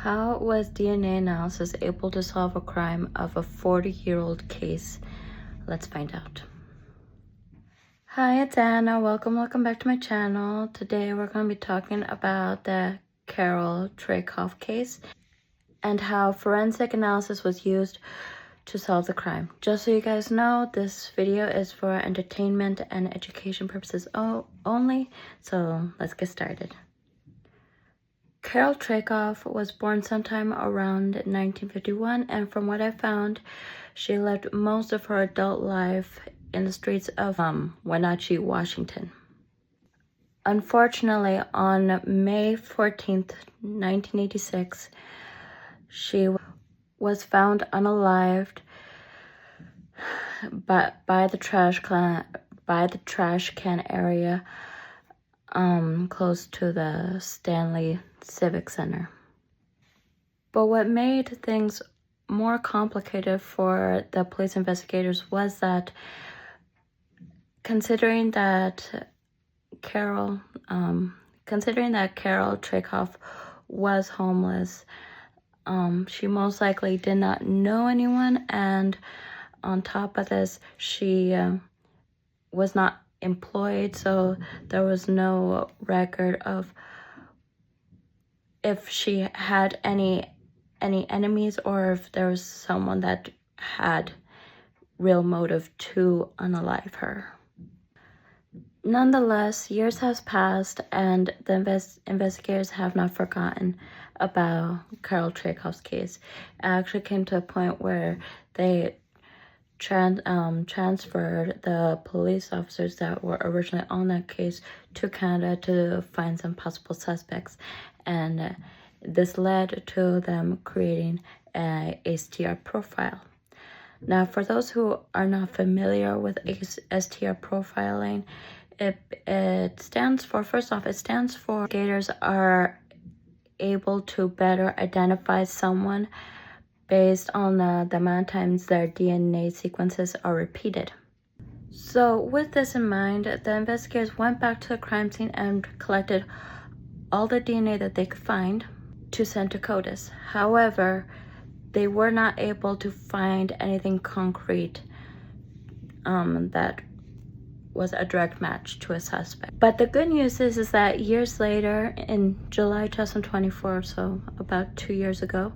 How was DNA analysis able to solve a crime of a 40-year-old case? Let's find out. Hi, it's Anna. Welcome back to my channel. Today we're going to be talking about the Carol Traicoff case and how forensic analysis was used to solve the crime. Just so you guys know, this video is for entertainment and education purposes only, so let's get started. Carol Traicoff was born sometime around 1951, and from what I found, she lived most of her adult life in the streets of Wenatchee, Washington. Unfortunately, on May 14th, 1986, she was found unalived by the trash can area close to the Stanley Civic Center. But what made things more complicated for the police investigators was that considering that Carol Traicoff was homeless, she most likely did not know anyone, and on top of this, she was not employed, so there was no record of if she had any enemies or if there was someone that had real motive to unalive her. Nonetheless, years has passed and the investigators have not forgotten about Carol Traicoff's case. It actually came to a point where they transferred the police officers that were originally on that case to Canada to find some possible suspects, and this led to them creating a STR profile. Now, for those who are not familiar with STR profiling, it stands for, first off, investigators are able to better identify someone based on the amount of times their DNA sequences are repeated. So with this in mind, the investigators went back to the crime scene and collected all the DNA that they could find to send to CODIS. However, they were not able to find anything concrete that was a direct match to a suspect. But the good news is that years later, in July 2024, so about 2 years ago,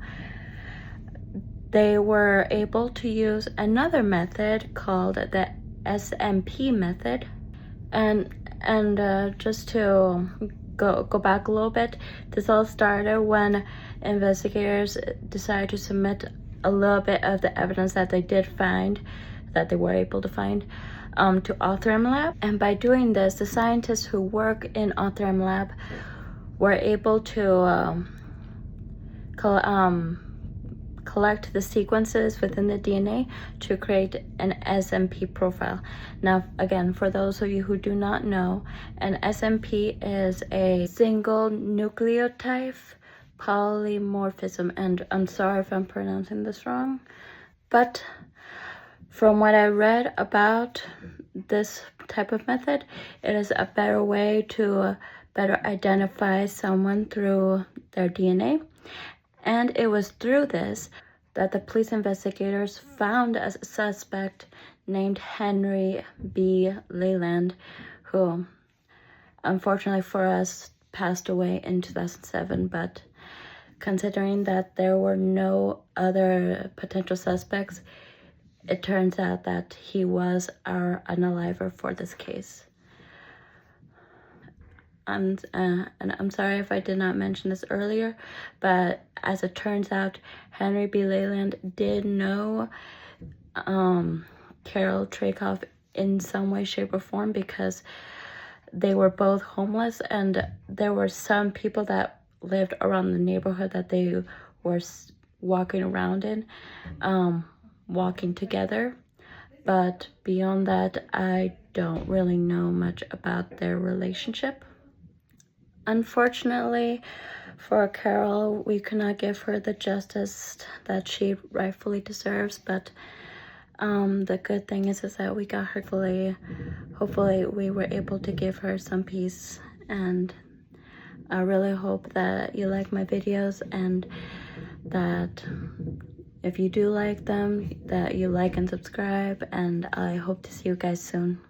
they were able to use another method called the SMP method. And just to go back a little bit, this all started when investigators decided to submit a little bit of the evidence that they did find, that they were able to find, to Author-M Lab. And by doing this, the scientists who work in Author-M Lab were able to collect the sequences within the DNA to create an SMP profile. Now, again, for those of you who do not know, an SMP is a single nucleotide polymorphism, and I'm sorry if I'm pronouncing this wrong, but from what I read about this type of method, it is a better way to better identify someone through their DNA. And it was through this that the police investigators found a suspect named Henry B. Leyland, who unfortunately for us passed away in 2007. But considering that there were no other potential suspects, it turns out that he was our unaliver for this case. And I'm sorry if I did not mention this earlier, but as it turns out, Henry B. Leyland did know Carol Traicoff in some way, shape, or form, because they were both homeless, and there were some people that lived around the neighborhood that they were walking around in, walking together. But beyond that, I don't really know much about their relationship. Unfortunately for Carol, we could not give her the justice that she rightfully deserves, but the good thing is that we got her. Hopefully we were able to give her some peace, and I really hope that you like my videos, and that if you do like them, that you like and subscribe, and I hope to see you guys soon.